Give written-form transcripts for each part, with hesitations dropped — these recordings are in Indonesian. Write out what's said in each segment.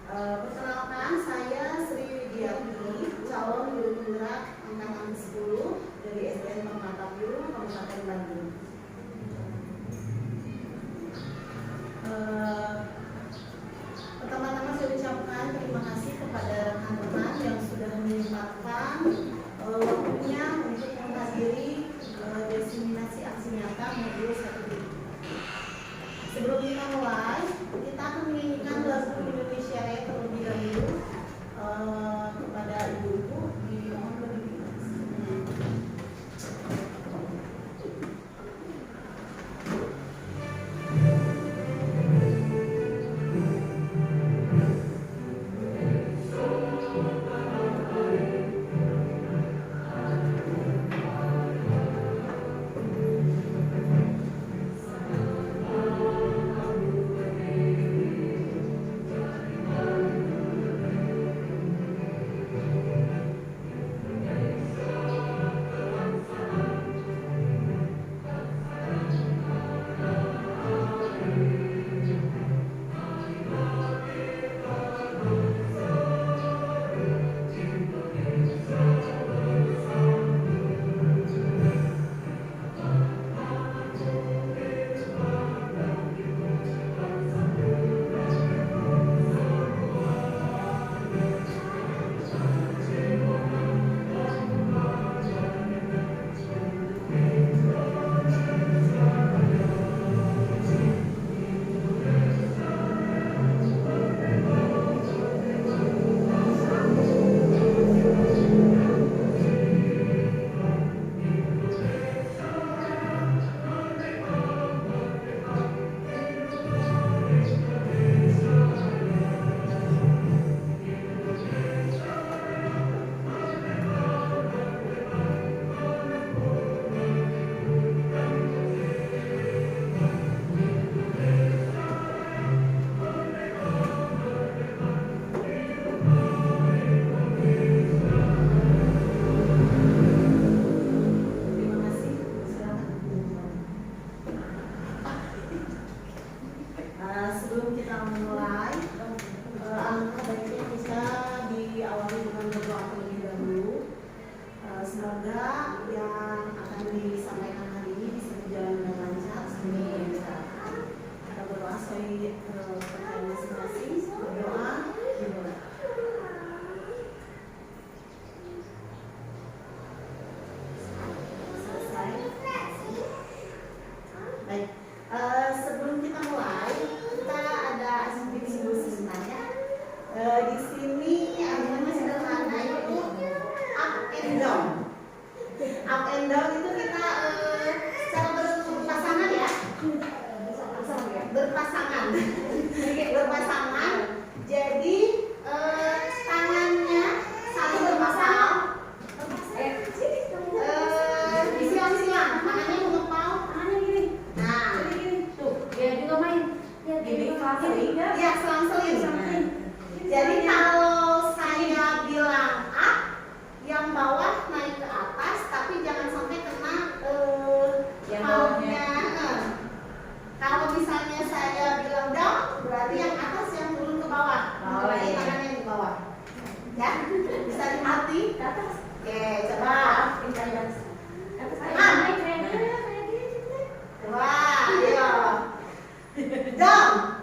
Perkenalkan, saya Sri Widiati, calon guru penggerak angkatan 10 dari SDN Permata Biru, Kabupaten Bandung. Pertama-tama saya ucapkan terima kasih kepada rekan-rekan yang sudah menyempatkan waktunya untuk menghadiri diseminasi aksi nyata modul 1. Sebelum kita mulai, kita akan menyanyikan lagu Indonesia Raya terlebih dahulu kepada ibu-ibu di mohon berdiri. Sebelum kita mulai, alangkah baiknya bisa diawali dengan berdoa terlebih dahulu. Semoga yang akan disampaikan hari ini bisa berjalan dengan lancar. Amin. Kita berdoa sesuai percaya masing-masing. Berdoa dimulai. Selesai. Baik. Sebelum kita mulai, kita ada aktivitas sebenarnya. Di sini acaranya sederhana, itu up and down. Up and down itu kita secara berpasangan ya. Berpasangan. Berpasangan. Jadi tangannya saling berpasang. Silang-silang, tangannya mengepal, tangannya gini. Nah, tuh, dia juga main. Gini, ya selang-seling. Jadi kalau saya bilang up, yang bawah naik ke atas, tapi jangan sampai kena palanya. Kalau misalnya saya bilang down, berarti yang atas yang turun ke bawah. Berarti tangannya di bawah. Ya, bisa diarti ke atas. Oke, coba. Wah, ayo. Down.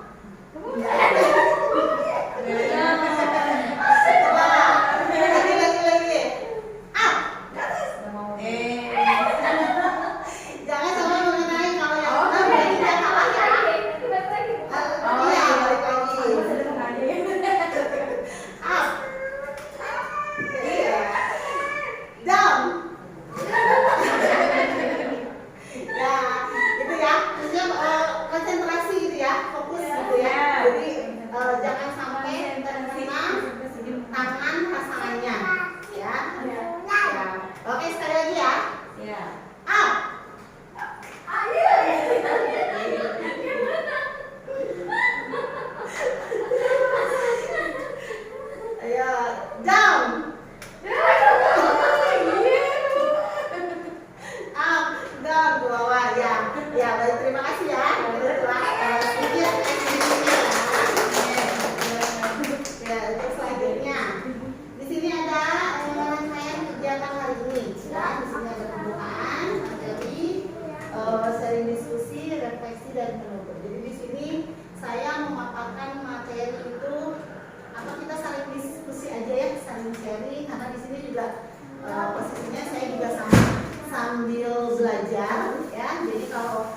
sambil belajar ya. Jadi kalau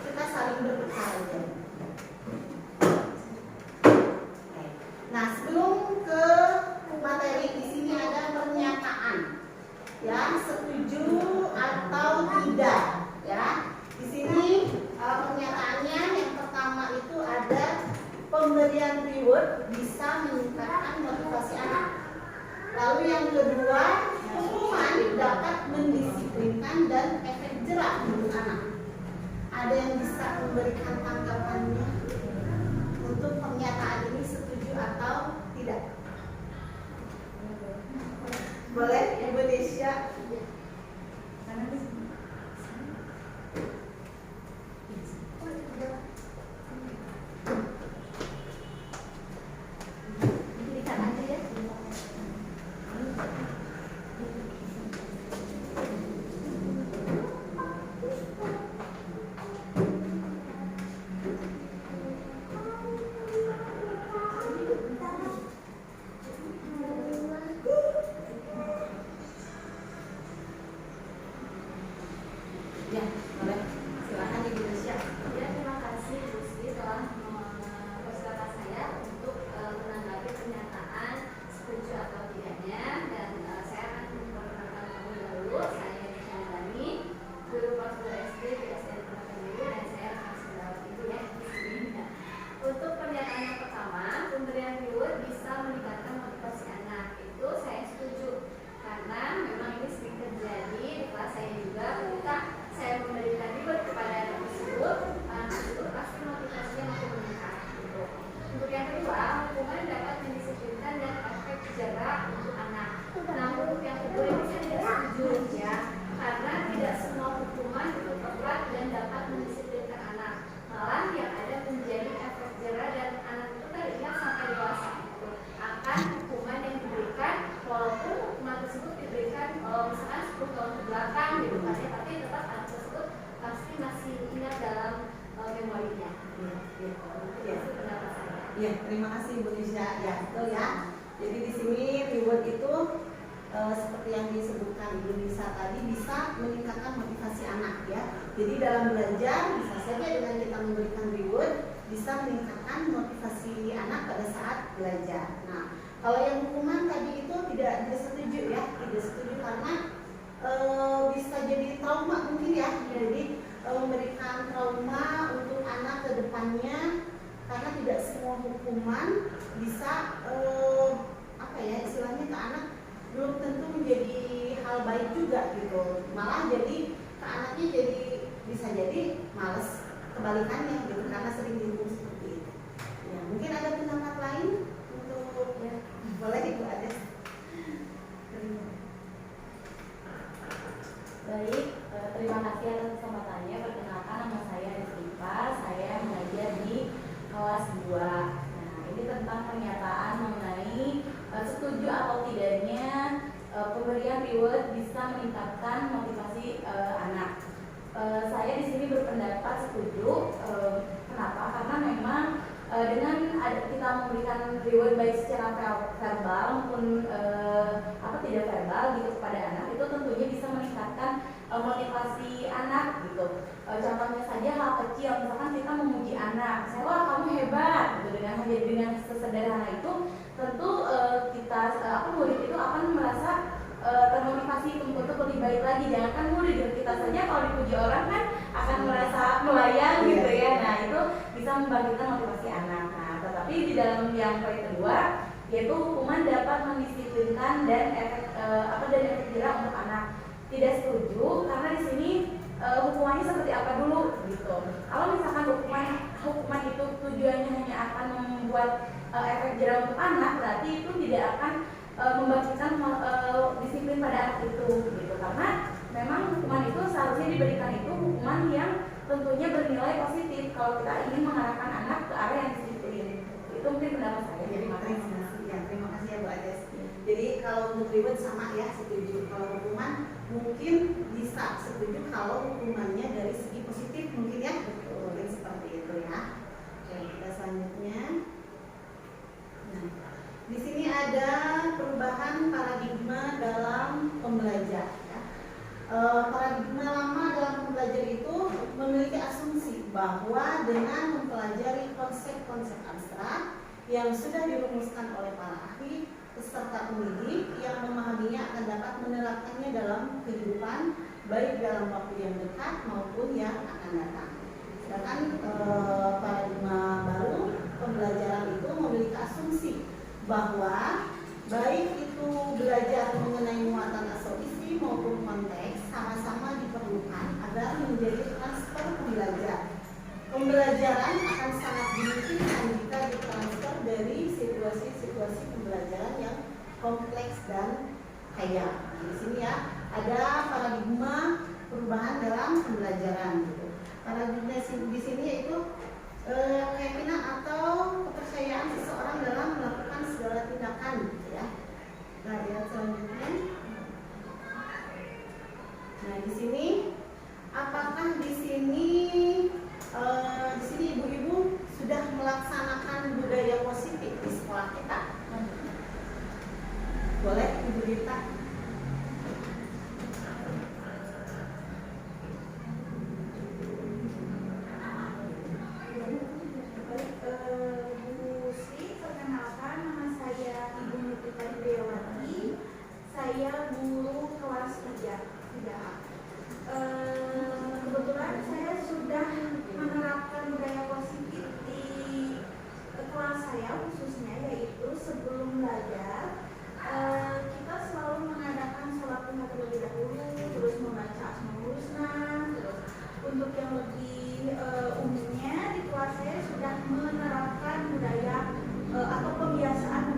kita saling bertukar aja. Nah, sebelum ke materi, di sini ada pernyataan ya, setuju atau tidak ya. Di sini pernyataannya yang pertama itu ada pemberian reward bisa meningkatkan motivasi anak. Lalu yang kedua, hukuman dapat mendisiplinkan dan efek jerak untuk anak. Ada yang bisa memberikan tanggapannya untuk pernyataan ini, setuju atau tidak? Boleh, Ibu Desya? Ya, terima kasih Bu Nisha. Ya, betul ya. Jadi di sini reward itu seperti yang disebutkan Ibu Nisa tadi, bisa meningkatkan motivasi anak ya. Jadi dalam belajar bisa saja dengan kita memberikan reward bisa meningkatkan motivasi anak pada saat belajar. Nah, kalau yang hukuman tadi itu tidak setuju ya, tidak setuju karena bisa jadi trauma mungkin ya. Jadi memberikan trauma untuk anak ke depannya. Karena tidak semua hukuman bisa apa ya istilahnya ke anak belum tentu menjadi hal baik juga gitu. Malah jadi ke anaknya jadi bisa jadi males, kebalikannya gitu karena sering dihukum seperti itu. Ya, mungkin ada pendapat lain untuk ya, boleh Ibu Ades. Baik, terima kasih atas kesempatannya. Perkenalkan, nama saya Rizkipa. Saya mengajar di kelas 2. Nah, ini tentang pernyataan mengenai setuju atau tidaknya pemberian reward bisa meningkatkan motivasi anak. Saya di sini berpendapat setuju. Kenapa? Karena memang dengan kita memberikan reward baik secara verbal maupun tidak verbal gitu kepada anak, itu tentunya bisa meningkatkan motivasi anak gitu. Contohnya saja hal kecil, misalkan kita memuji anak, saya wah kamu hebat gitu. Dengan sesederhana itu tentu kita murid itu akan merasa termotivasi untuk lebih baik lagi. Jangankan murid, kita saja kalau dipuji orang kan akan merasa melayang gitu ya. Nah, itu bisa membangkitkan motivasi anak. Nah, tetapi di dalam yang poin kedua, yaitu hukuman dapat mendisiplinkan dan efek jerak untuk anak. Tidak setuju karena di sini hukumannya seperti apa dulu gitu. Kalau misalkan hukuman itu tujuannya hanya akan membuat efek jerak untuk anak, berarti itu tidak akan membangkitkan disiplin pada anak itu gitu. Karena memang hukuman itu seharusnya diberikan itu hukuman yang tentunya bernilai positif kalau kita ingin mengarahkan anak ke arah yang disiplin. Itu mungkin pendapat saya. Terima kasih ya Bu Ades. Jadi kalau untuk reward sama ya, setuju. Kalau hukuman mungkin bisa setuju kalau hukumannya dari segi positif mungkin ya, mungkin seperti itu ya. Oke, kita selanjutnya. Nah, di sini ada perubahan paradigma dalam pembelajaran. Ya. Paradigma lama dalam mempelajari itu memiliki asumsi bahwa dengan mempelajari konsep-konsep abstrak yang sudah dirumuskan oleh para ahli, peserta pendidik yang memahaminya akan dapat menerapkannya dalam kehidupan baik dalam waktu yang dekat maupun yang akan datang. Sedangkan paradigma baru pembelajaran itu memiliki asumsi bahwa baik itu belajar mengenai muatan atau isi maupun konteks sama-sama diperlukan agar menjadi transfer pembelajar. Pembelajaran akan sangat dimungkinkan jika ditransfer dari situasi-situasi pembelajaran yang kompleks dan kaya. Di sini ya ada paradigma perubahan dalam pembelajaran. Gitu. Paradigma di sini yaitu keyakinan atau kepercayaan seseorang dalam melakukan segala tindakan. Gitu ya. Nah, lihat selanjutnya. Nah, di sini apakah di sini ibu-ibu sudah melaksanakan budaya positif di sekolah kita? Boleh Ibu Dita? Bu Sri, perkenalkan nama saya Ibu Nitita Dewati. Saya guru kelas 3A. Kebetulan saya sudah menerapkan budaya positif di kelas saya khususnya, yaitu sebelum belajar kita selalu mengadakan sholat duha terlebih dahulu, terus membaca Asmaul Husna, terus untuk yang lebih umumnya di kelas saya sudah menerapkan budaya atau pembiasaan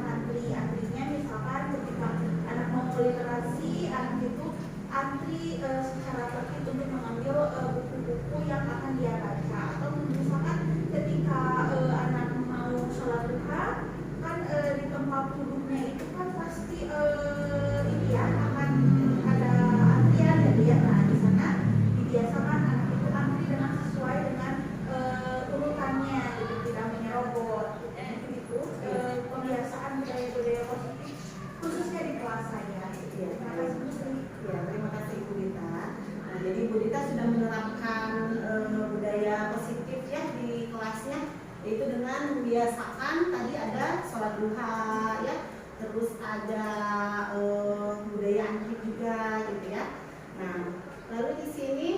antri-antrinya. Misalkan ketika anak mau literasi, anak itu antri secara tertib untuk mengambil buku-buku yang akan dia baca. Atau misalkan ketika anak mau sholat duha, kan di tempat duduknya itu kan pasti ini ya akan ada antrian jadi ya. Nah, di sana dibiasakan anak itu antri dengan sesuai dengan urutannya, jadi tidak menyerobot. Itu pembiasaan budaya-budaya positif khususnya di kelas saya. Ya, terima kasih Ibu Dita. Nah, jadi Ibu Dita sudah menerapkan budaya positif ya di kelasnya, yaitu dengan membiasakan tadi ada sholat duha ya, terus ada budaya antri juga gitu ya. Nah, lalu di sini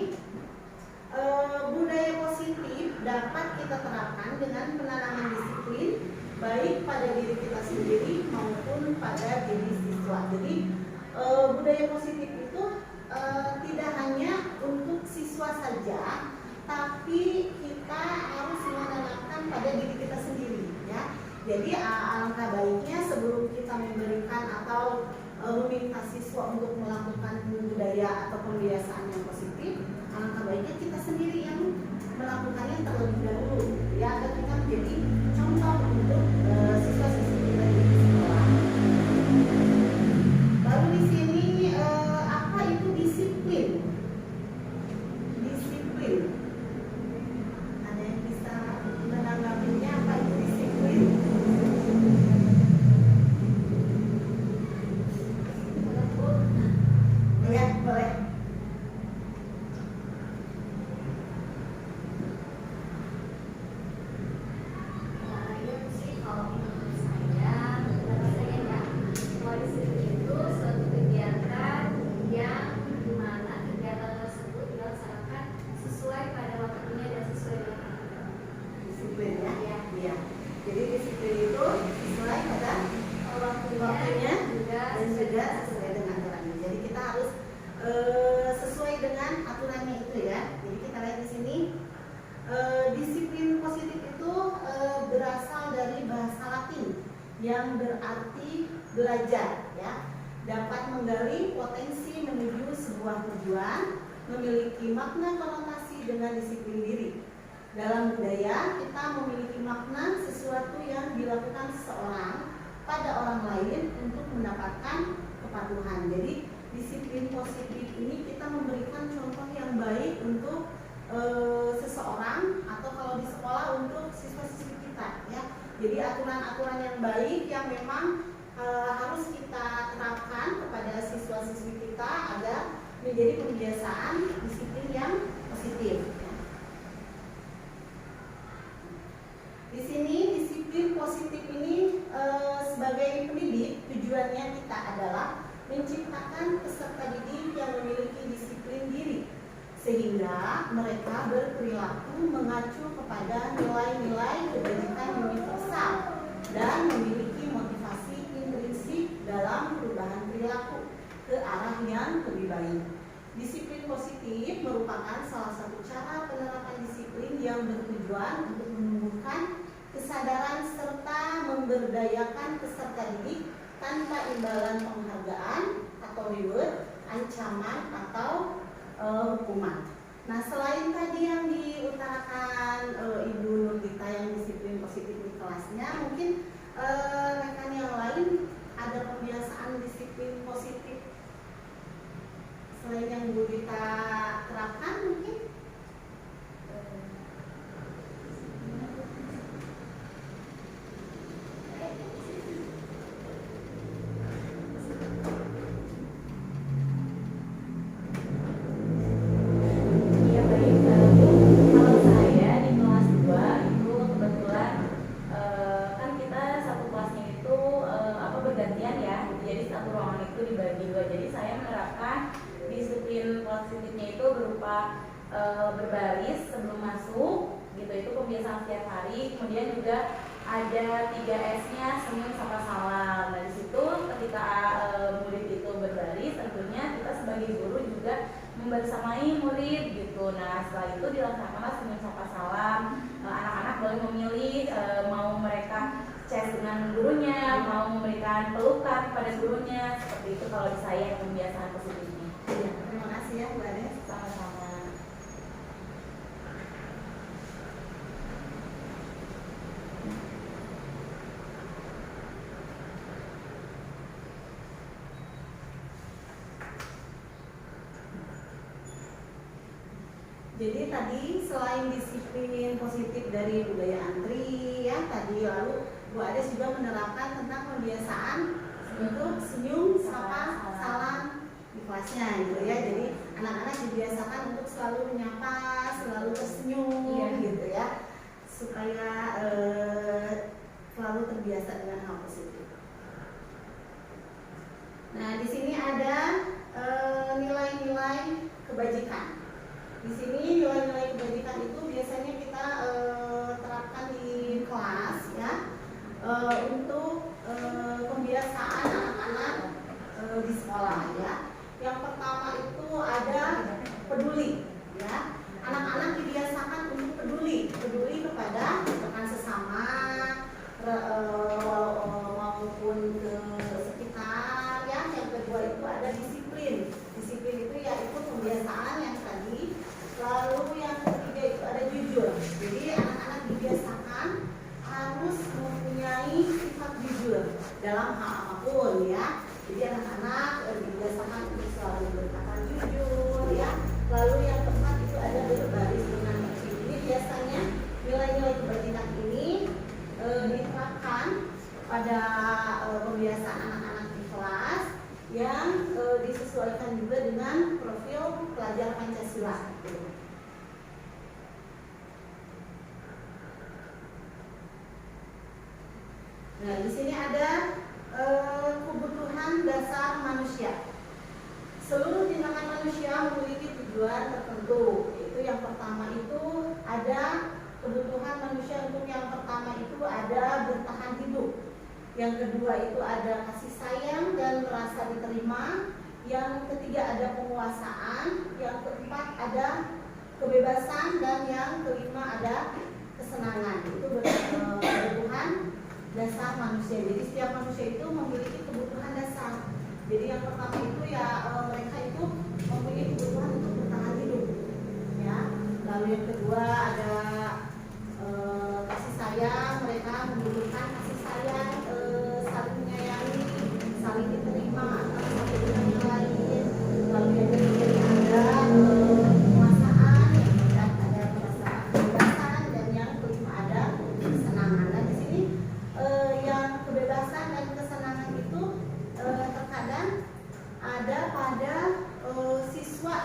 budaya positif dapat kita terapkan dengan penanaman disiplin baik pada diri kita sendiri maupun pada diri siswa. Jadi budaya positif itu tidak hanya untuk siswa saja, tapi kita harus menanamkan pada diri kita sendiri ya. Jadi alangkah baiknya sebelum kita memberikan atau meminta siswa untuk melakukan budaya atau pembiasaan yang positif, alangkah baiknya kita sendiri yang melakukannya terlebih dahulu ya, agar kita menjadi contoh untuk siswa-siswi kita di sekolah. Lalu di sini apa itu disiplin? Disiplin. Ada yang bisa menanggapinya apa itu disiplin? Ya, boleh. Yang berarti belajar ya, dapat menggali potensi menuju sebuah tujuan, memiliki makna konotasi dengan disiplin diri. Dalam budaya kita memiliki makna sesuatu yang dilakukan seseorang pada orang lain untuk mendapatkan kepatuhan. Jadi disiplin positif ini kita memberikan contoh yang baik untuk seseorang atau kalau di sekolah untuk siswa-siswi kita ya. Jadi aturan-aturan yang baik yang memang harus kita terapkan kepada siswa-siswi kita agar menjadi kebiasaan disiplin yang positif. Di sini disiplin positif ini sebagai pendidik tujuannya kita adalah menciptakan peserta didik yang memiliki disiplin diri sehingga mereka berperilaku mengacu kepada nilai-nilai kebajikan universal dan memiliki motivasi intrinsik dalam perubahan perilaku ke arah yang lebih baik. Disiplin positif merupakan salah satu cara penerapan disiplin yang bertujuan untuk menumbuhkan kesadaran serta memberdayakan peserta didik tanpa imbalan penghargaan atau reward, ancaman atau hukuman. Nah, selain tadi yang diutarakan Ibu Nurdita yang disiplin positif di kelasnya, mungkin rekan yang lain ada kebiasaan disiplin positif selain yang Bu Dita terapkan mungkin? Iya baik, kalau saya di kelas 2 itu kebetulan kan kita satu kelasnya itu bergantian ya, jadi satu ruangan itu dibagi dua. Jadi saya menerapkan disiplin positifnya itu berupa berbaris sebelum masuk gitu, itu kebiasaan setiap hari. Kemudian juga ada 3S-nya, senyum sapa salam. Nah, di situ ketika murid itu berbaris, tentunya kita sebagai guru juga membersamai murid gitu. Nah, setelah itu dilaksanakanlah senyum sapa salam. Anak-anak boleh memilih mau mereka chat dengan gurunya, mau memberikan pelukan kepada gurunya, seperti itu kalau di saya kebiasaan positifnya. Ya, terima kasih ya Bu Ades. Sama-sama. Jadi tadi selain disiplin positif dari budaya antri ya, tadi lalu Bu Ades juga menerapkan tentang kebiasaan untuk senyum, sapa, salam di kelasnya gitu ya. Jadi anak-anak dibiasakan untuk selalu menyapa, selalu tersenyum gitu ya, supaya selalu terbiasa dengan hal positif. Nah, di sini ada nilai-nilai kebajikan. Di sini nilai-nilai kebajikan itu biasanya kita terapkan di kelas ya, untuk pembiasaan anak-anak di sekolah ya. Yang pertama itu ada peduli ya. Anak-anak dibiasakan untuk peduli kepada rekan sesama maupun ke sekitar ya. Yang kedua itu ada disiplin. Disiplin itu yaitu pembiasaan yang tadi. Lalu yang ketiga itu ada jujur. Jadi anak-anak dibiasakan harus mempunyai sifat jujur dalam hal apapun ya. Jadi anak-anak dibiasakan untuk selalu berkata jujur ya. Lalu yang keempat itu ada berbaris dengan tertib. Ini biasanya nilai-nilai kebajikan ini diterapkan pada pembiasaan anak-anak di kelas yang disesuaikan juga dengan profil pelajar Pancasila. Nah, di sini ada kebutuhan dasar manusia. Seluruh tindakan manusia memiliki tujuan tertentu. Itu yang pertama itu ada kebutuhan manusia untuk yang pertama itu ada bertahan hidup. Yang kedua itu ada kasih sayang dan merasa diterima. Yang ketiga ada penguasaan. Yang keempat ada kebebasan dan yang kelima ada kesenangan. Itu kebutuhan dasar manusia. Jadi setiap manusia itu memiliki kebutuhan dasar. Jadi yang pertama itu ya mereka itu mempunyai kebutuhan untuk bertahan hidup. Ya. Lalu yang kedua ada kasih sayang. Mereka membutuhkan kasih sayang, saling menyayangi, saling diterima antara satu dengan yang lain. Lalu yang ketiga ada penguasaan, dan ada kebebasan, dan yang kelima ada kesenangan. Dan di sini yang kebebasan dan kesenangan itu terkadang ada pada siswa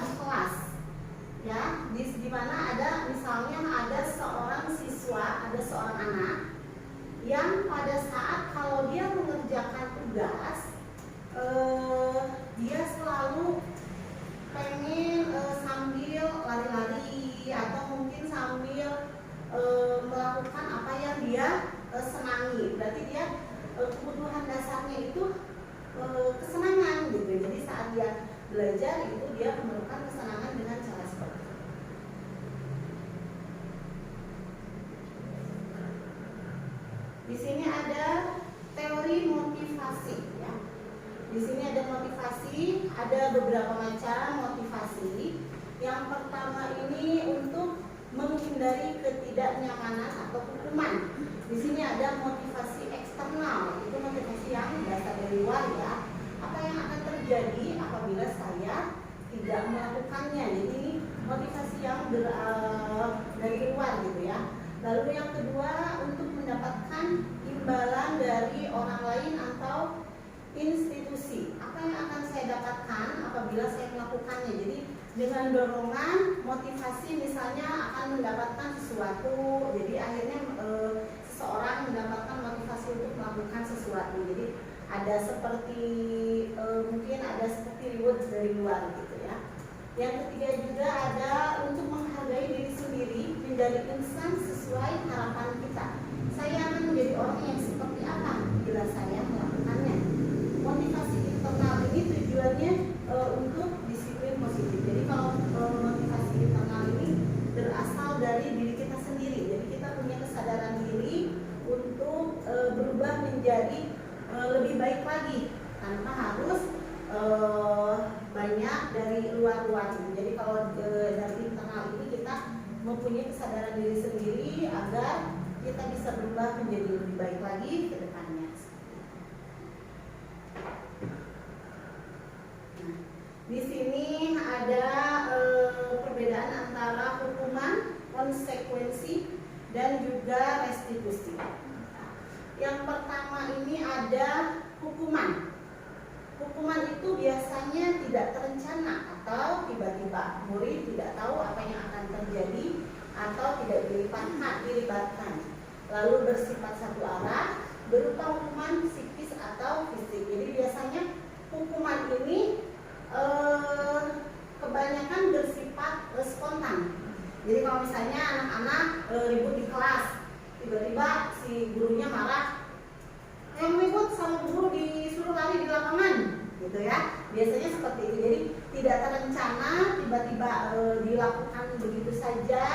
mana ada misalnya ada seorang siswa, ada seorang anak yang pada saat kalau dia mengerjakan tugas dia selalu pengen sambil lari-lari atau mungkin sambil melakukan apa yang dia senangi. Berarti dia kebutuhan dasarnya itu kesenangan gitu. Jadi saat dia belajar itu dia memerlukan kesenangan dengan cara seperti itu. Di sini ada teori motivasi ya. Di sini ada motivasi, ada beberapa macam motivasi. Yang pertama ini untuk menghindari ketidaknyamanan atau hukuman. Di sini ada motivasi eksternal, itu motivasi yang berasal dari luar ya. Apa yang akan terjadi apabila saya tidak melakukannya? Jadi ini motivasi yang dari luar gitu ya. Lalu yang kedua untuk mendapatkan imbalan dari orang lain atau institusi. Apa yang akan saya dapatkan apabila saya melakukannya? Jadi dengan dorongan, motivasi misalnya akan mendapatkan sesuatu. Jadi akhirnya seseorang mendapatkan motivasi untuk melakukan sesuatu. Jadi ada seperti mungkin ada seperti reward dari luar gitu ya. Yang ketiga juga ada untuk menghargai diri sendiri, menjadi insan sesuai harapan kita. Saya akan menjadi orang yang seperti apa bila saya melakukannya. Motivasi internal ini tujuannya untuk disiplin positif. Jadi kalau motivasi internal ini berasal dari diri kita sendiri. Jadi kita punya kesadaran diri untuk berubah menjadi lebih baik lagi tanpa harus banyak dari luar-luar. Jadi kalau dari internal ini kita mempunyai kesadaran diri sendiri agar kita bisa berubah menjadi lebih baik lagi ke depannya. Nah, di sini ada perbedaan antara hukuman, konsekuensi, dan juga restitusi. Yang pertama ini ada hukuman. Hukuman itu biasanya tidak terencana atau tiba-tiba. Murid tidak tahu apa yang akan terjadi atau tidak dilibatkan. Lalu bersifat satu arah, berupa hukuman psikis atau fisik. Jadi biasanya hukuman ini kebanyakan bersifat spontan. Jadi kalau misalnya anak-anak ribut di kelas, tiba-tiba si gurunya marah, yang ribut sama guru disuruh lari di lapangan, gitu ya. Biasanya seperti itu. Jadi tidak terencana, tiba-tiba dilakukan begitu saja,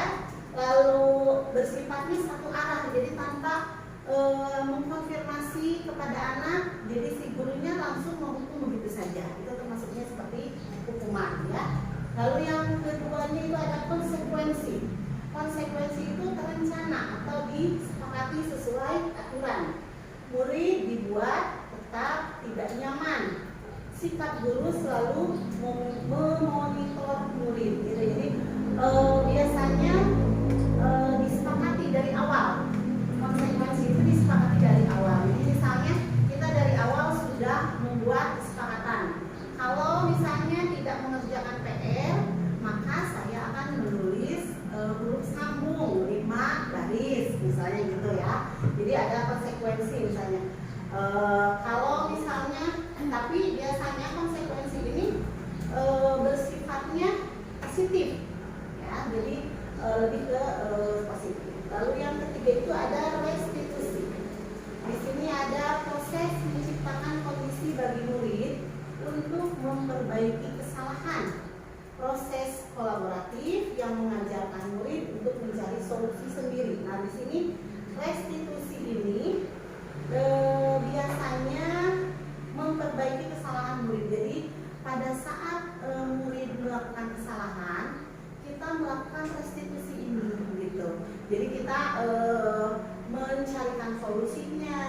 lalu bersifatnya satu arah. Jadi tanpa mengkonfirmasi kepada anak, jadi si gurunya langsung menghukum begitu saja. Itu termasuknya seperti hukuman, ya. Lalu yang keduanya itu ada konsekuensi. Konsekuensi itu terencana atau disepakati sesuai aturan. Murid dibuat tetap tidak nyaman. Sikap guru selalu memonitor murid. Gitu. Jadi biasanya disepakati dari awal. Konsekuensi itu disepakati dari awal. Jadi misalnya kita dari awal sudah membuat kesepakatan. Kalau misalnya tidak mengerjakan PR, maka saya akan menulis huruf sambung 5 baris, misalnya gitu ya. Jadi ada konsekuensi misalnya. Kalau misalnya, tapi biasanya konsekuensi ini bersifatnya positif, ya. Jadi lebih ke positif. Lalu yang ketiga itu ada restitusi. Di sini ada proses menciptakan kondisi bagi murid untuk memperbaiki kesalahan. Proses kolaboratif yang mengajarkan murid untuk mencari solusi sendiri. Nah, di sini restitusi ini biasanya memperbaiki kesalahan murid. Jadi pada saat murid melakukan kesalahan, kita melakukan restitusi ini, gitu. Jadi kita mencarikan solusinya,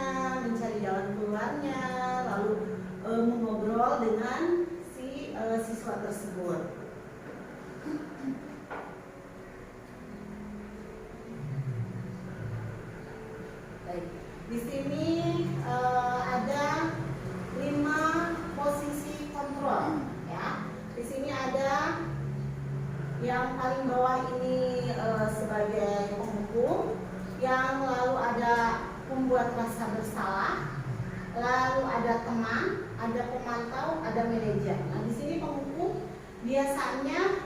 mencari jalan keluarnya, lalu mengobrol dengan si siswa tersebut. Baik. Di sini ada 5 posisi kontrol, ya. Di sini ada Yang paling bawah ini sebagai penghukum, yang lalu ada pembuat rasa bersalah, lalu ada teman, ada pemantau, ada manajer. Nah, di sini penghukum biasanya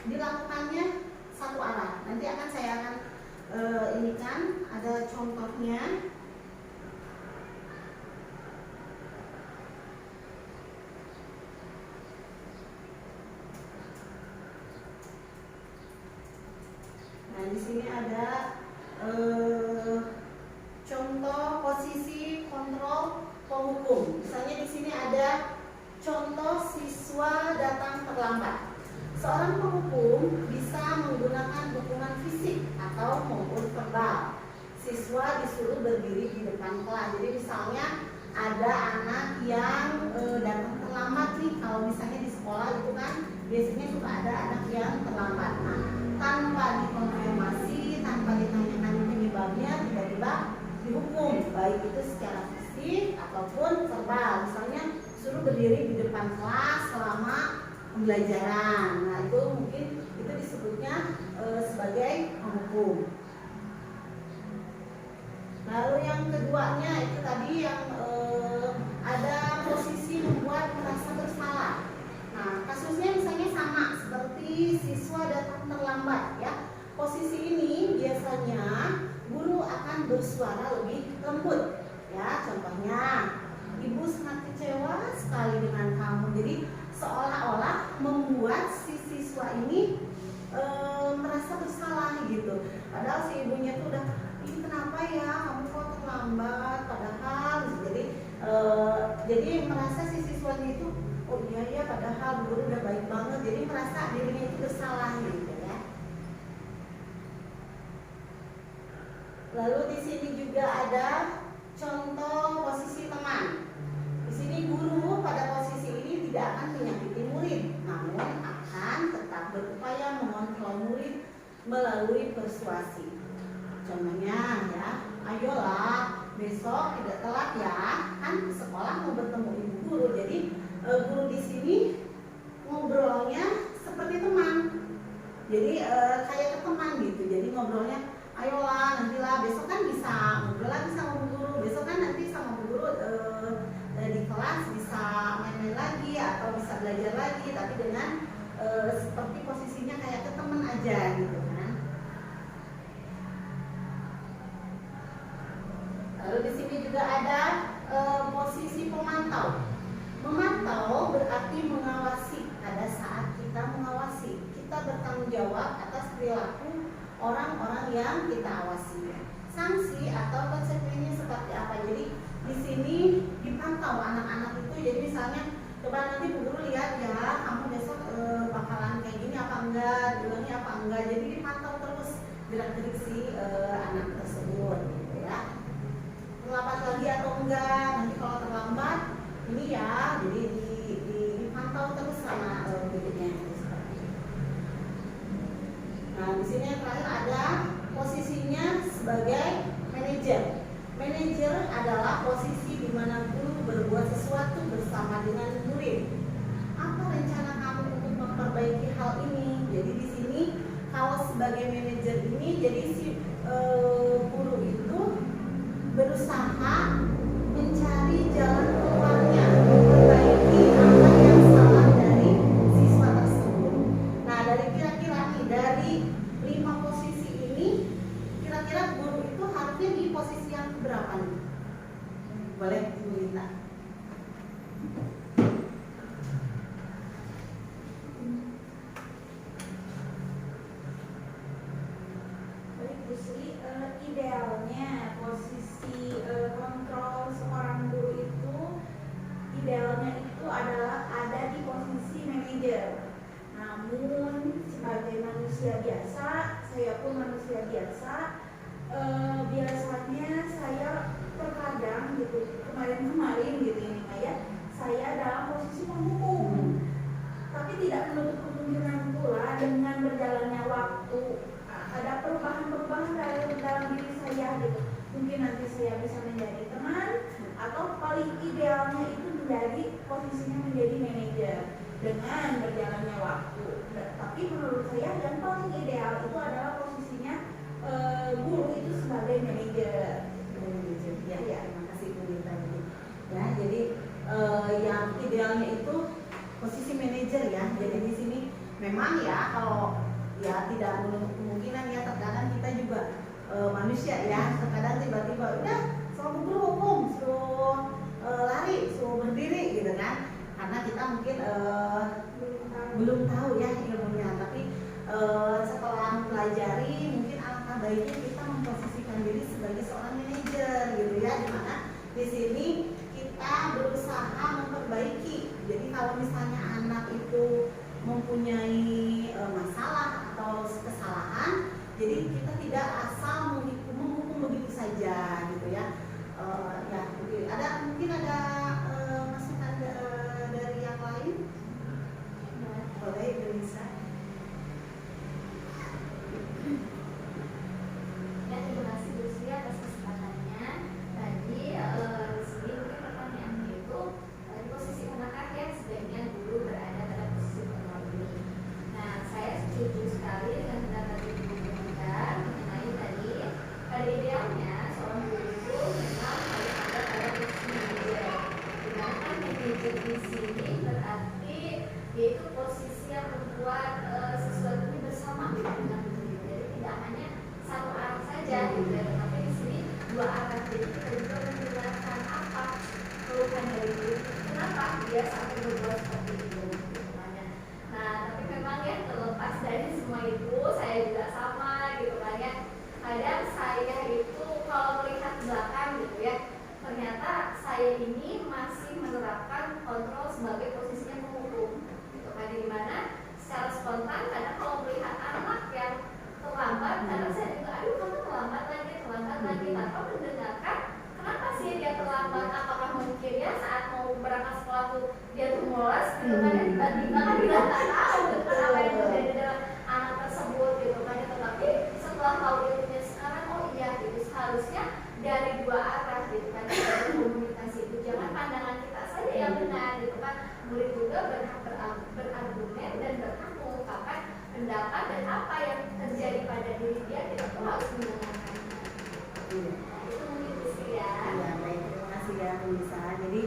dilakukannya satu arah. Nanti saya akan ini kan ada contohnya. Nah, di sini ada contoh posisi kontrol penghukum. Misalnya di sini ada contoh siswa datang terlambat. Seorang penghukum bisa menggunakan dukungan fisik atau maupun verbal. Siswa disuruh berdiri di depan kelas. Jadi misalnya ada anak yang datang terlambat nih. Kalau misalnya di sekolah itu kan biasanya suka ada anak yang terlambat. Nah, tanpa dikonfirmasi, tanpa ditanyakan penyebabnya, tiba-tiba dihukum, baik itu secara fisik ataupun verbal. Misalnya suruh berdiri di depan kelas selama pembelajaran. Nah, itu mungkin itu disebutnya sebagai penghukum. Lalu yang keduanya itu tadi yang ada posisi membuat merasa bersalah. Nah, kasusnya misalnya sama seperti siswa datang terlambat ya. Posisi ini biasanya guru akan bersuara lebih lembut ya. Contohnya, ibu sangat kecewa sekali dengan kamu. Jadi seolah-olah membuat si siswa ini merasa bersalah gitu. Padahal si ibunya tuh udah, ini kenapa ya kamu kok terlambat? Padahal jadi merasa si siswanya itu, oh iya ya padahal guru udah baik banget. Jadi merasa dirinya itu bersalah gitu ya. Lalu di sini juga ada contoh posisi teman. Di sini guru pada posisi ini tidak akan menyakiti murid, namun akan tetap berupaya mengontrol murid melalui persuasi. Contohnya ya, ayolah besok tidak telat ya, kan sekolah mau bertemu ibu guru. Jadi guru di sini ngobrolnya seperti teman. Jadi kayak ke teman gitu. Jadi ngobrolnya, ayolah nantilah besok kan bisa ngobrol lagi sama bu guru. Besok kan nanti sama bu guru di kelas bisa main-main lagi atau bisa belajar lagi, tapi dengan seperti posisinya kayak ke teman aja gitu kan. Lalu di sini juga ada posisi pemantau. Memantau berarti mengawasi. Pada saat kita mengawasi, kita bertanggung jawab atas perilaku orang-orang yang kita awasi. Sanksi atau konsekuensinya seperti apa? Jadi di sini dipantau anak-anak itu. Jadi misalnya, coba nanti bu guru lihat ya, kamu besok bakalan kayak gini apa enggak, bilangnya apa enggak. Jadi dipantau terus gerak-gerik si anak tersebut, gitu ya. Terlambat lagi atau enggak? Nanti kalau terlambat, ini ya, jadi dipantau terus sama gurunya. Nah, di sini yang terakhir ada posisinya sebagai manajer. Manajer adalah posisi di mana guru berbuat sesuatu bersama dengan murid. Apa rencana kamu untuk memperbaiki hal ini? Jadi di sini kalau sebagai manajer ini, jadi si guru itu berusaha mencari jalan keluarnya, memperbaiki apa yang salah dari siswa tersebut. Nah, dari kira-kira nih, dari 5 posisi ini, kira-kira guru itu harusnya di posisi yang berapa nih? Boleh diminta. Baik Bu Sri, idealnya posisi kontrol seorang guru itu idealnya itu adalah ada di posisi manajer. Namun sebagai manusia biasa, saya pun manusia biasa, biasanya saya terkadang gitu, kemarin gitu ini kayak saya dalam posisi penghukum. Tapi tidak menutup kemungkinan pula dengan berjalannya waktu ada perubahan-perubahan dalam diri saya gitu. Mungkin nanti saya bisa menjadi teman, atau paling idealnya itu menjadi posisinya menjadi manajer. Dan memang ya kalau ya tidak menutup kemungkinan ya terkadang kita juga manusia ya, terkadang tiba-tiba udah suruh guru hukum, suruh lari, suruh berdiri gitu kan, karena kita mungkin belum tahu ya ilmunya. Tapi setelah mempelajari mungkin alangkah baiknya kita memposisikan diri sebagai seorang manajer gitu ya, dimana di sini kita berusaha memperbaiki. Jadi kalau misalnya anak itu mempunyai masalah atau kesalahan, jadi kita tidak asal menghukum begitu saja gitu ya. Ya mungkin ada masukan dari yang lain, boleh bisa. Ya, terima kasih Bu Sri atas kesempatannya. Tadi di sini mungkin pertanyaannya itu di posisi manakah yang sebaiknya guru berada pada posisi formal ini. Nah, saya setuju sekali dengan pendapat Ibu Monika mengenai tadi pada idealnya seorang guru itu memang harus ada pada posisi manajer. Dimana kan manajer di sini berarti yaitu posisi yang membuat sesuatu ini bersama dengan guru. Jadi tidak hanya satu arah saja gitu ya, tetapi di sini dua arah. Jadi kita juga menjelaskan apa keluhan dari guru, kenapa dia sampai berbuat seperti itu gitu kan ya. Nah, tapi memang ya terlepas dari semua itu, saya juga sama gitu kan ya. Kadang saya itu kalau melihat belakang gitu ya, ternyata saya ini masih menerapkan kontrol sebagai posisinya penghukum gitu kan, di mana secara spontan kadang kalau melihat anak yang terlambat, kadang saya juga aduh kamu terlambat lagi tanpa mendengarkan kenapa sih dia terlambat. Apakah mungkin ya saat mau berangkat sekolah tuh dia tuh moles gitu kan ya, tiba-tiba kan kita nggak tahu gitu kan apa yang terjadi dalam anak tersebut gitu kan ya. Tetapi setelah tahu ilmunya sekarang, oh iya gitu, seharusnya dari dua arah gitu kan, dari komunikasi itu jangan pandangan kita saja yang benar gitu kan. Murid juga berhak berargumen dan berhak mengungkapkan pendapat dan apa yang terjadi pada diri dia, kita tuh harus mendengarkan. Itu mungkin sih ya. Ya baik, terima kasih ya Lisa. Jadi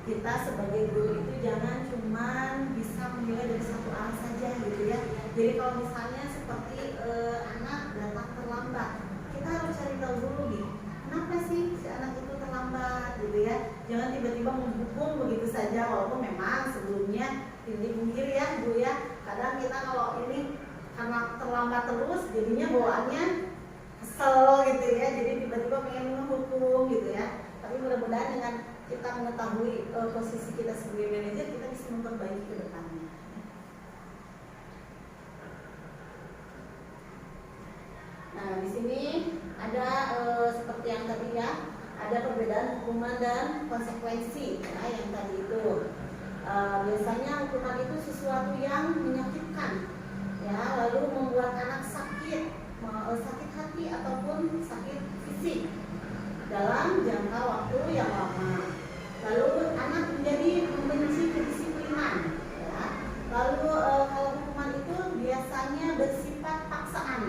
kita sebagai guru itu jangan cuman bisa menilai dari satu arah saja gitu ya. Jadi kalau misalnya seperti anak datang terlambat, kita harus cari tahu dulu nih, kenapa sih si anak itu terlambat gitu ya. Jangan tiba-tiba menghukum begitu saja, walaupun memang sebelumnya ini mungkin ya Bu ya, kadang kita kalau ini karena terlambat terus jadinya bawaannya kesel gitu ya, jadi tiba-tiba pengen menghukum gitu ya. Tapi mudah-mudahan dengan kita mengetahui posisi kita sebagai manajer, kita bisa memperbaiki ke depannya. Nah, di sini ada seperti yang tadi ya, ada perbedaan hukuman dan konsekuensi ya, yang tadi itu. Biasanya hukuman itu sesuatu yang menyakitkan ya, lalu membuat anak sakit hati ataupun sakit fisik dalam jangka waktu yang lama. Lalu anak menjadi membenci kedisiplinan ya. Lalu kalau hukuman itu biasanya bersifat paksaan.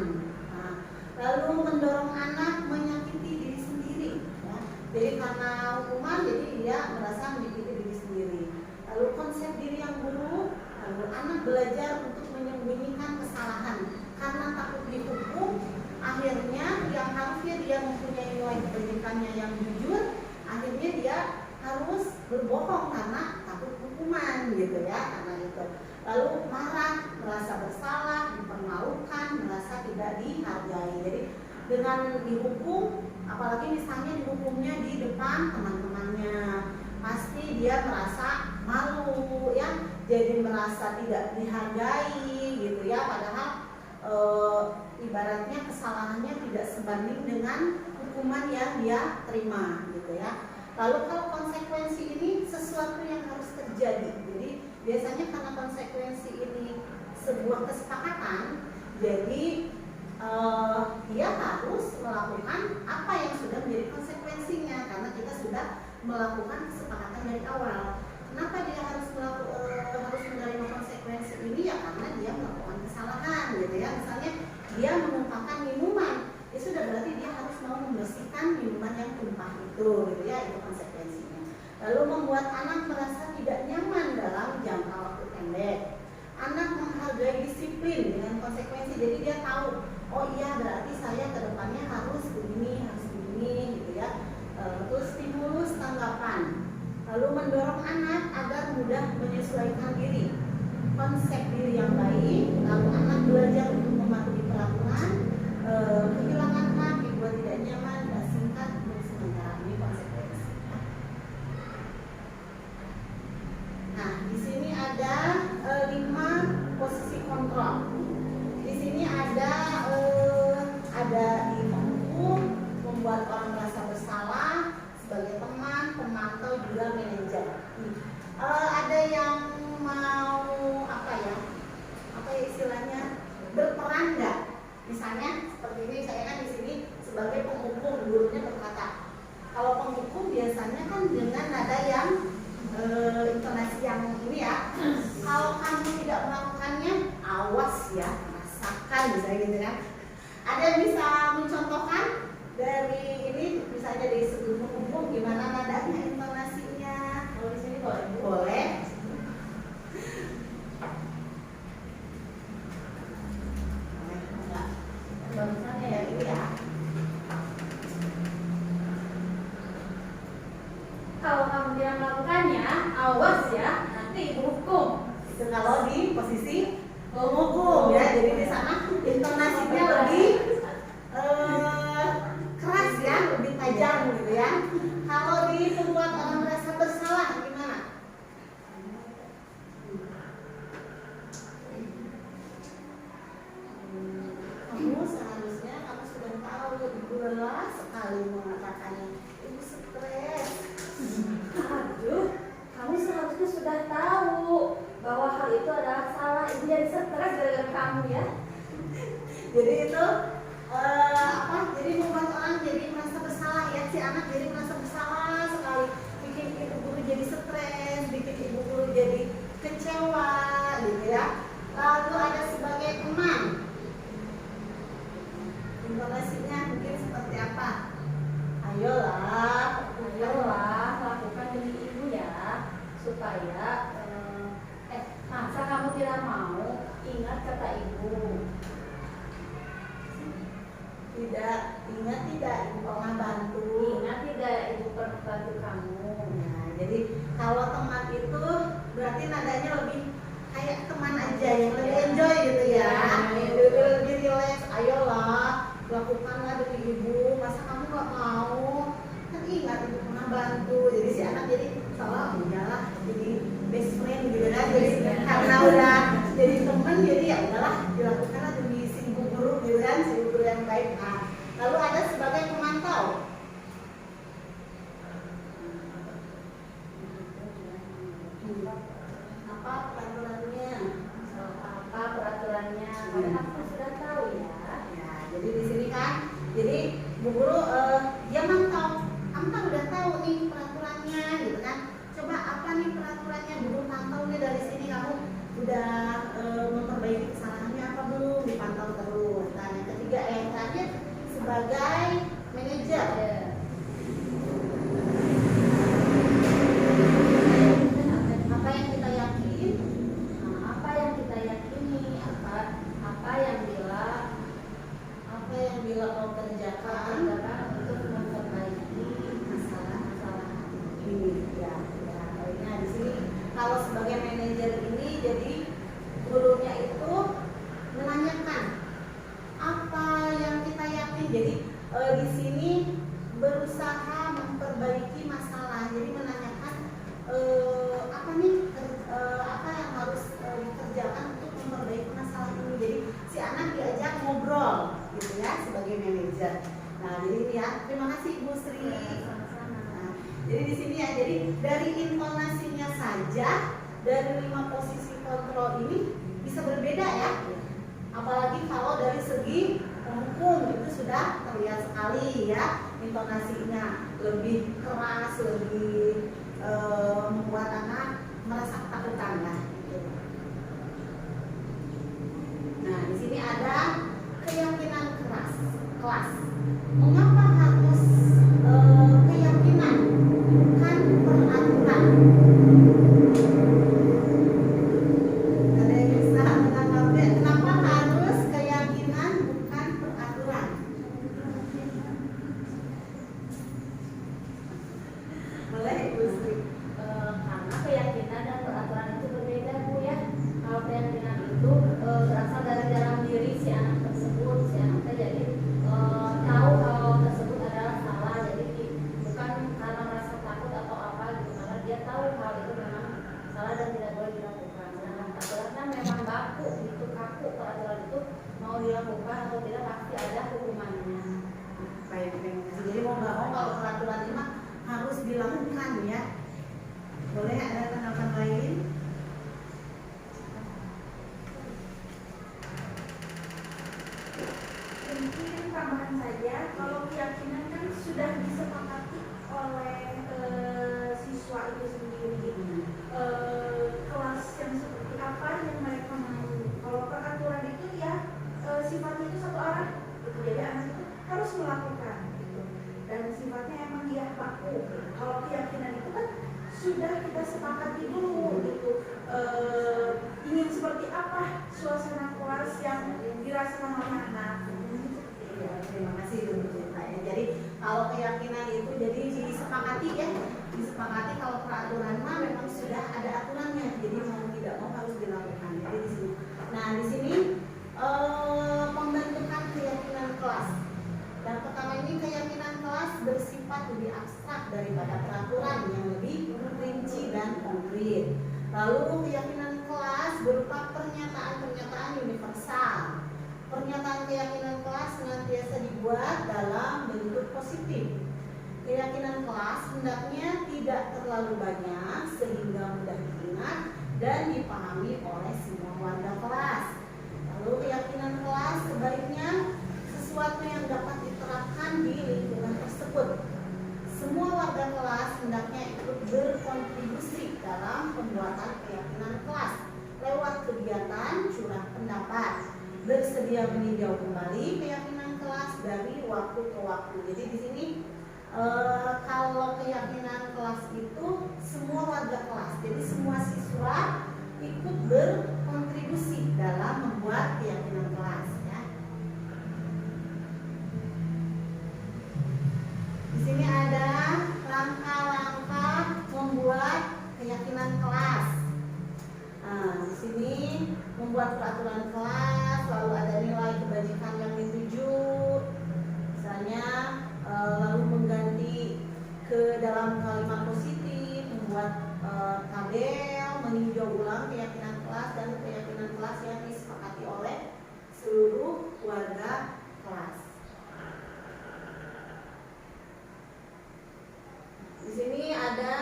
Nah, lalu mendorong anak menyakiti diri sendiri ya. Jadi karena hukuman jadi dia merasa menyakiti diri sendiri. Lalu konsep diri yang buruk, lalu anak belajar untuk menyembunyikan kesalahan karena takut dihukum. Akhirnya yang harusnya dia mempunyai nilai pendidikannya yang jujur, akhirnya dia harus berbohong karena takut hukuman gitu ya, karena itu. Lalu marah, merasa bersalah, dipermalukan, merasa tidak dihargai. Jadi dengan dihukum, apalagi misalnya dihukumnya di depan teman-temannya, pasti dia merasa malu ya, jadi merasa tidak dihargai gitu ya, padahal ibaratnya kesalahannya tidak sebanding dengan hukuman yang dia terima gitu ya. Lalu kalau konsekuensi ini sesuatu yang harus terjadi, jadi biasanya karena konsekuensi ini sebuah kesepakatan, jadi dia harus melakukan apa yang sudah menjadi konsekuensinya karena kita sudah melakukan kesepakatan dari awal. Kenapa dia harus menerima konsekuensi ini ya, karena dia melakukan kesalahan gitu ya. Misalnya dia menumpahkan minuman, ya sudah berarti dia harus mau membersihkan minuman yang tumpah itu gitu ya, itu konsekuensinya. Lalu membuat anak merasa tidak nyaman dalam jangka waktu pendek. Anak menghargai tidak melakukannya, awas ya, rasakan misalnya gitu kan. Ada yang bisa mencontohkan dari ini, misalnya dari segi hukum gimana nadanya, intonasinya? Kalau di sini boleh. Boleh. Barusan ya. Ya ini ya. Kalau kamu tidak melakukannya, awas ya, nanti ibu hukum. Itu kalau di posisi menghukum ya, jadi di sana intonasinya lebih keras ya, lebih tajam gitu ya. Kalau di membuat orang merasa bersalah gimana? Kamu seharusnya kamu sudah tahu, ibu lelah sekali mengatakannya, ibu stres. Aduh, kamu seharusnya sudah tahu bahwa hal itu adalah salah. Ibu jadi stres gara-gara kamu ya. Jadi itu jadi membuat orang jadi merasa bersalah ya, si anak jadi merasa bersalah sekali, bikin ibu guru jadi stres, bikin ibu guru jadi kecewa gitu ya. Lalu ada sebagai teman, intonasinya mungkin seperti apa? Ayolah, Ayolah, lakukan demi ibu ya, supaya masa kamu tidak mau, ingat kata ibu. tidak, ingat tidak ibu pernah bantu. Ingat tidak ibu pernah bantu kamu. Nah, jadi kalau teman itu berarti nadanya lebih kayak teman aja yang lebih enjoy gitu ya, lebih relax. Ayolah, lakukanlah demi ibu. Masa kamu nggak mau? Kan ingat ibu pernah bantu. Jadi si anak jadi salah, udahlah, jadi best friend gitu kan. Jadi karena udah jadi teman, jadi ya udahlah dilakukanlah demi si ibu guru gitu kan, si ibu guru yang baik. Nah, lalu ada sebagai pemantau. Apa peraturannya? Apa peraturannya? Karena kamu sudah tahu ya. Ya, jadi di sini kan, jadi bu guru dia mantau, kamu kan udah tahu nih peraturannya, gitu kan? Coba apa nih peraturannya? Bu guru pantau nih dari sini kamu udah memperbaiki kesalahannya apa belum? Dipantau terus. Nah, yang ketiga, yang terakhir sebagai manajer. Apa yang kita yakin? Nah, apa yang kita yakini, apa yang Bila kau kerjakan untuk memperbaiki masalah ini ya. Nah, di sini kalau sebagai manajer ini, jadi gurunya itu menanyakan apa yang kita yakin. Jadi di sini berusaha memperbaiki masalah. Jadi menanyakan apa nih apa yang harus dikerjakan untuk memperbaiki masalah ini. Jadi si anak diajak ngobrol gitu ya sebagai manajer. Nah, jadi ini ya. Terima kasih Ibu Sri. Nah, jadi di sini ya. Jadi dari intonasinya saja dari 5 posisi kontrol ini bisa berbeda ya. Apalagi kalau dari segi penghukum itu sudah terlihat sekali ya, intonasinya lebih keras, lebih membuat anak merasa ketakutan lah. Nah, di sini ada keyakinan kelas. Mengapa harus keyakinan bukan peraturan? Ada yang bisa menanggapi kenapa harus keyakinan bukan peraturan? Boleh Ibu Sri. karena keyakinan dan peraturan itu berbeda Bu ya. Kalau keyakinan itu berasal dari dalam diri si anak tersebut, si anaknya jadi tahu kalau tersebut adalah salah, jadi bukan karena merasa takut atau apa gitu, karena dia tahu hal itu memang salah dan tidak boleh dilakukan. Sedangkan peraturan kan memang baku gitu, kaku peraturan itu mau dilakukan atau tidak pasti ada hukumannya. Baik. Jadi mau nggak mau kalau peraturan ini mah harus dilakukan ya. Boleh ada tanggapan lain? Mungkin tambahan saja, kalau keyakinan kan sudah disepakati oleh siswa itu sendiri. Kelas yang seperti apa yang mereka sama-sama. Ya, terima kasih untuk ceritanya. Jadi kalau keyakinan itu jadi disepakati ya, disepakati kalau peraturan mah memang sudah ada aturannya. Jadi mau tidak mau harus dilakukan. Jadi di sini. Nah di sini pembentukan keyakinan kelas. Yang pertama ini keyakinan kelas bersifat lebih abstrak daripada peraturan yang lebih rinci dan konkret. Lalu keyakinan kelas berupa pernyataan-pernyataan universal. Pernyataan keyakinan kelas senantiasa dibuat dalam bentuk positif. Keyakinan kelas hendaknya tidak terlalu banyak sehingga mudah diingat dan dipahami oleh semua warga kelas. Lalu keyakinan kelas sebaiknya sesuatu yang dapat diterapkan di lingkungan tersebut. Semua warga kelas hendaknya ikut berkontribusi dalam pembuatan keyakinan kelas lewat kegiatan curah pendapat, bersedia meninjau kembali keyakinan kelas dari waktu ke waktu. Jadi di sini kalau keyakinan kelas itu semua warga kelas, jadi semua siswa ikut berkontribusi dalam membuat keyakinan kelas. Ya. Di sini ada langkah-langkah membuat keyakinan kelas. Nah, di sini membuat peraturan kelas, lalu ada nilai kebajikan yang dituju, misalnya lalu mengganti ke dalam kalimat positif, membuat tabel, meninjau ulang keyakinan kelas dan keyakinan kelas yang disepakati oleh seluruh warga kelas. Di sini ada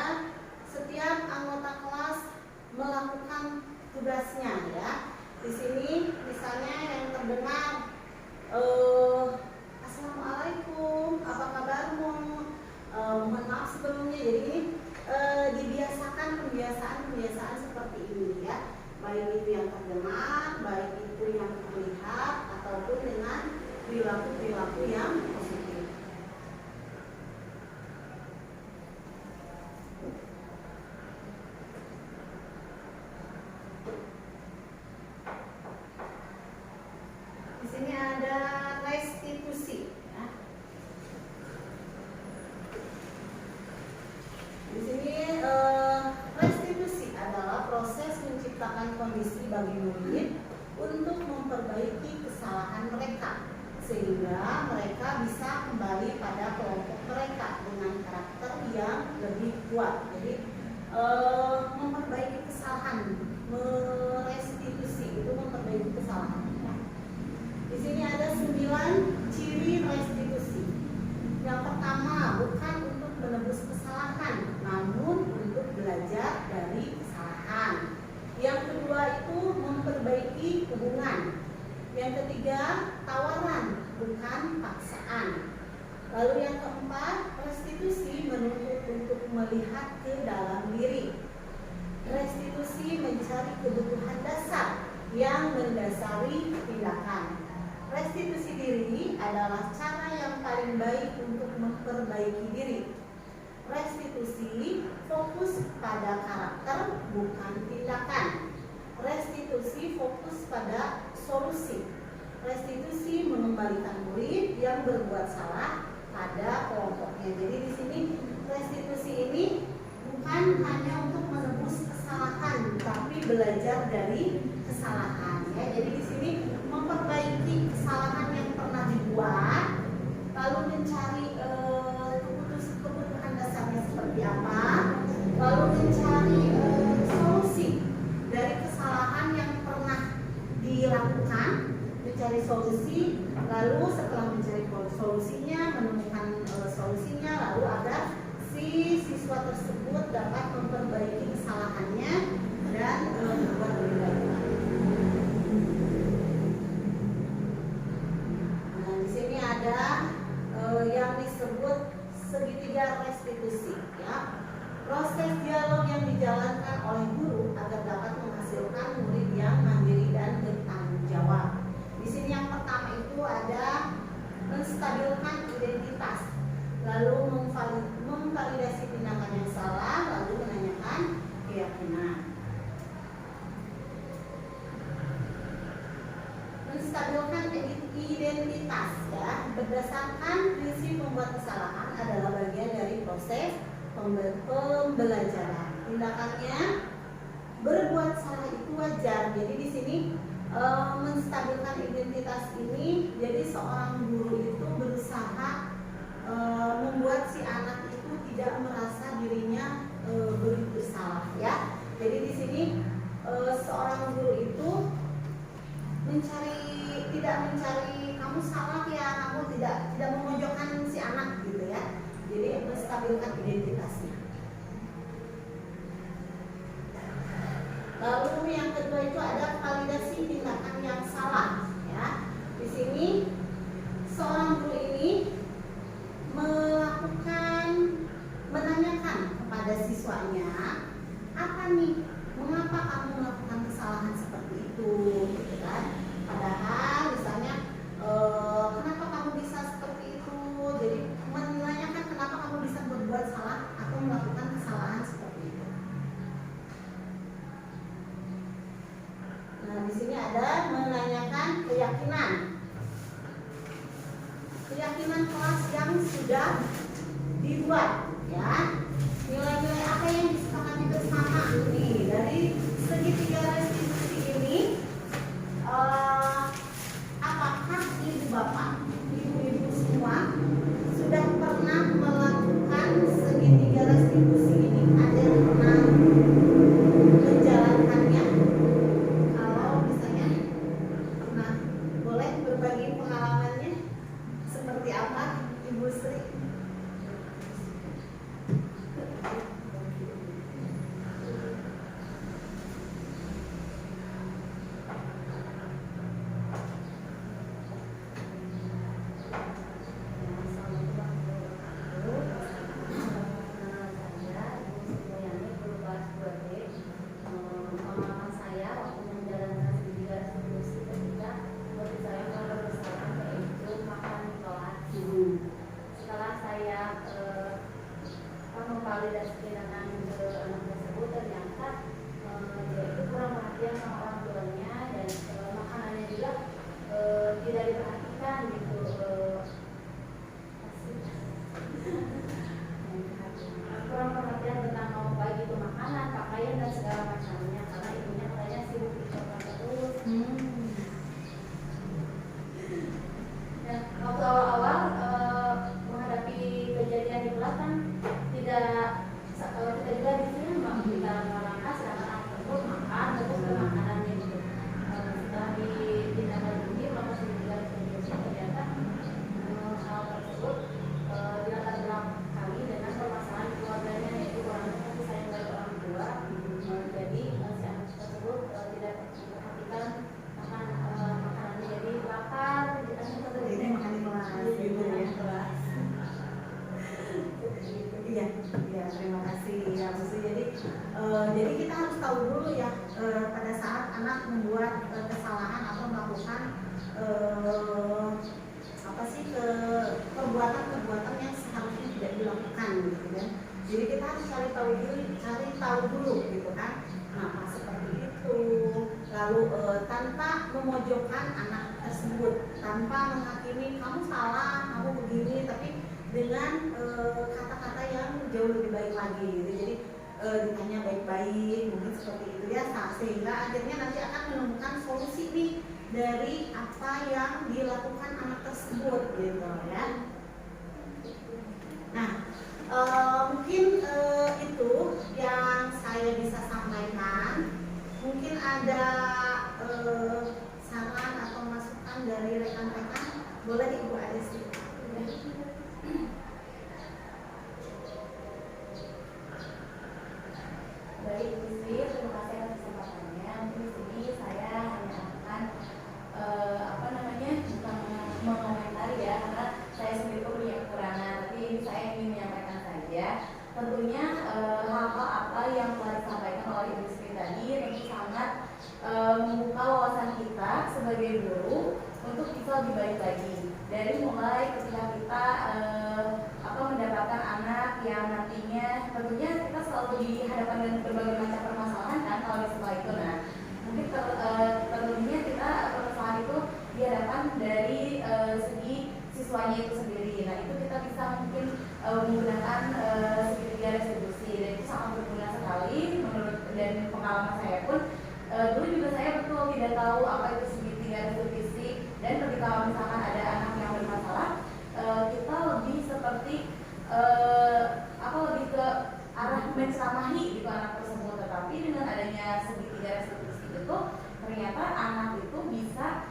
setiap anggota kelas melakukan tugasnya ya. Di sini misalnya yang terdengar Assalamualaikum, apa kabarmu? Mohon maaf sebelumnya. Jadi ini dibiasakan kebiasaan seperti ini ya. Baik itu yang terdengar, baik itu yang terlihat ataupun dengan perilaku-perilaku yang positif. Di sini ada restitusi. Ya. Di sini restitusi adalah proses menciptakan kondisi bagi murid untuk memperbaiki kesalahan mereka sehingga mereka bisa kembali pada kelompok mereka dengan karakter yang lebih kuat. Jadi memperbaiki kesalahan, merestitusi itu memperbaiki kesalahan. Di sini ada 9 ciri restitusi. Yang pertama, bukan untuk menebus kesalahan, namun untuk belajar dari kesalahan. Yang kedua itu memperbaiki hubungan. Yang ketiga, tawaran, bukan paksaan. Lalu yang keempat, restitusi menuntut untuk melihat ke dalam diri. Restitusi mencari kebutuhan dasar yang mendasari tindakan. Restitusi diri adalah cara yang paling baik untuk memperbaiki diri. Restitusi fokus pada karakter, bukan tindakan. Restitusi fokus pada solusi. Restitusi mengembalikan murid yang berbuat salah pada kelompoknya. Jadi di sini restitusi ini bukan hanya untuk menebus kesalahan, tapi belajar dari kesalahan. Ya. Jadi di sini memperbaiki kesalahan yang pernah dibuat, lalu mencari kebutuhan dasarnya seperti apa, lalu mencari solusi dari kesalahan yang pernah dilakukan, mencari solusi, lalu setelah mencari solusinya, menemukan solusinya, lalu agar si siswa tersebut dapat memperbaiki kesalahannya dan membuat lebih baik. Ada yang disebut segitiga restitusi ya. Proses dialog yang dijalankan oleh guru agar dapat menghasilkan murid yang mandiri dan bertanggung jawab. Di sini yang pertama itu ada menstabilkan identitas, lalu memvalidasi tindakan yang salah, lalu menanyakan keyakinan. Menstabilkan identitas ya, berdasarkan prinsip membuat kesalahan adalah bagian dari proses pembelajaran. Tindakannya berbuat salah itu wajar. Jadi di sini menstabilkan identitas ini, jadi seorang guru itu berusaha membuat si anak itu tidak merasa dirinya bersalah ya. Jadi di sini seorang guru itu tidak mencari kamu salah ya, kamu tidak memojokkan si anak gitu ya. Jadi menstabilkan identitasnya. Lalu yang kedua itu ada validasi tindakan yang salah ya. Di sini seorang guru ini menanyakan kepada siswanya, apa nih, mengapa kamu melakukan kesalahan seperti itu, gitu kan? Padahal misalnya kenapa kamu bisa seperti itu, jadi menanyakan kenapa kamu bisa berbuat salah atau melakukan kesalahan seperti itu. Nah, di sini ada menanyakan keyakinan kelas yang sudah dibuat ya. Nilai-nilai apa yang disepakati bersama nih dari segitiga restitusi ini, apakah ibu bapak, ibu-ibu semua sudah pernah melakukan segitiga restitusi ini? Ada yang pernah menjalankannya? Kalau misalnya pernah, boleh berbagi pengalamannya seperti apa, Ibu Sri? Memvalidasi tindakan ke anak tersebut, ternyata dia itu kurang perhatian sama orang tuanya, dan makanannya juga tidak diperhatikan gitu. Kurang perhatian tentang mau baik itu makanan, pakaian dan segala macamnya, karena ibunya katanya sibuk di kota terus. Dan waktu awal-awal menghadapi kejadian di belakang, kita juga di sini kita melangkah sedangkan anak tersebut makan terus ke makanannya gitu. Setelah ditindaklanjuti melakukan segitiga restitusi, ternyata hal tersebut dilatar belakangi dengan permasalahan di keluarganya, yaitu kurangnya kasih sayang dari orang tua. Jadi si anak tersebut tidak diperhatikan makanannya, jadi lapar, jadi makan di kelas gitu ya. Iya, terima kasih ya Bu Sri. Jadi kita harus tahu dulu ya pada saat anak membuat kesalahan atau melakukan perbuatan yang seharusnya tidak dilakukan gitu kan. Jadi kita harus cari tahu dulu gitu kan, kenapa seperti itu. Lalu tanpa memojokkan anak tersebut, tanpa menghakimi kamu salah, kamu begini, tapi dengan kata-kata yang jauh lebih baik lagi gitu. Jadi ditanya baik-baik, mungkin seperti itu ya, sehingga akhirnya nanti akan menemukan solusi nih dari apa yang dilakukan anak tersebut gitu ya. Nah, mungkin itu yang saya bisa sampaikan. Mungkin ada saran atau masukan dari rekan-rekan, boleh Ibu Adesi. Baik, Bu Sri, terima kasih atas kesempatannya. Mungkin di sini saya hanya akan bukan mengomentari ya, karena saya sendiri pun punya kekurangan, tapi saya ingin menyampaikan saja. Tentunya hal-hal apa yang telah disampaikan oleh Ibu Sri tadi tentu sangat membuka wawasan kita sebagai guru untuk bisa lebih baik lagi. Dari mulai ketika kita mendapatkan anak yang nantinya tentunya kita selalu dihadapkan dengan berbagai macam permasalahan kan kalau di sekolah itu. Nah, mungkin tentunya kita permasalahan itu dihadapkan dari tidak tahu apa itu segitiga restitusi, dan ketika misalkan ada anak yang bermasalah, kita lebih seperti lebih ke arah menceramahi gitu anak tersebut. Tetapi dengan adanya segitiga restitusi itu ternyata anak itu bisa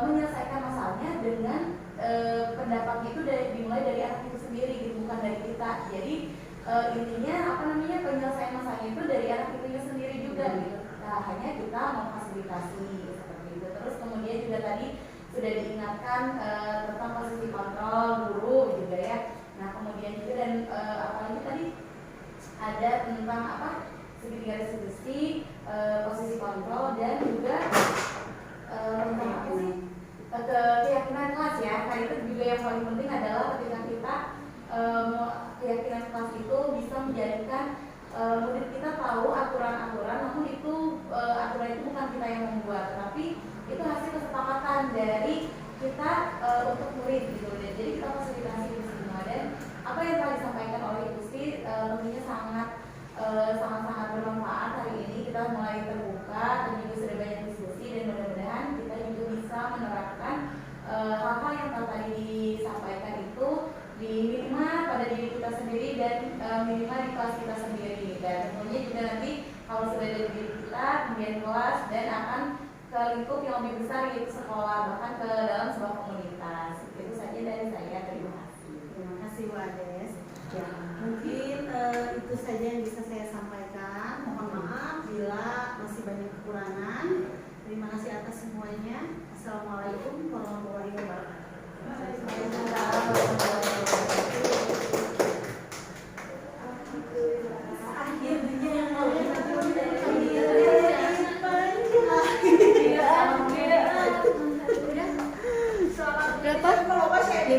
menyelesaikan masalahnya dengan pendapatnya itu dimulai dari anak itu sendiri gitu, bukan dari kita. Jadi intinya penyelesaian masalahnya itu dari anak itu sendiri juga gitu. Hanya kita memfasilitasi seperti itu. Terus kemudian juga tadi sudah diingatkan tentang posisi kontrol guru juga ya. Nah kemudian juga dan apalagi tadi ada tentang segitiga restitusi, posisi kontrol, dan juga tentang apa sih keyakinan kelas ya. Nah itu juga yang paling penting adalah ketika kita keyakinan kelas itu bisa menjadikan murid kita tahu aturan-aturan, namun itu aturan itu bukan kita yang membuat, tetapi itu hasil kesepakatan dari kita untuk murid gitu. Jadi kita fasilitasi itu semua, dan apa yang telah disampaikan oleh Ibu Sri tentunya sangat bermanfaat. Hari ini kita mulai terbuka dan juga sudah banyak diskusi, dan mudah-mudahan kita juga bisa menerapkan hal-hal yang tadi disampaikan itu di minimal pada diri kita sendiri dan minimal di kelas kita sendiri, dan tentunya juga nanti kalau sudah ada di diri kita kemudian kelas dan akan ke lingkup yang lebih besar yaitu sekolah, bahkan ke dalam sebuah komunitas. Itu saja dari saya. Terima kasih. Terima kasih Bu Ades. Ya, mungkin itu saja yang bisa saya sampaikan. Mohon maaf bila masih banyak kekurangan. Terima kasih atas semuanya. Assalamualaikum warahmatullahi wabarakatuh.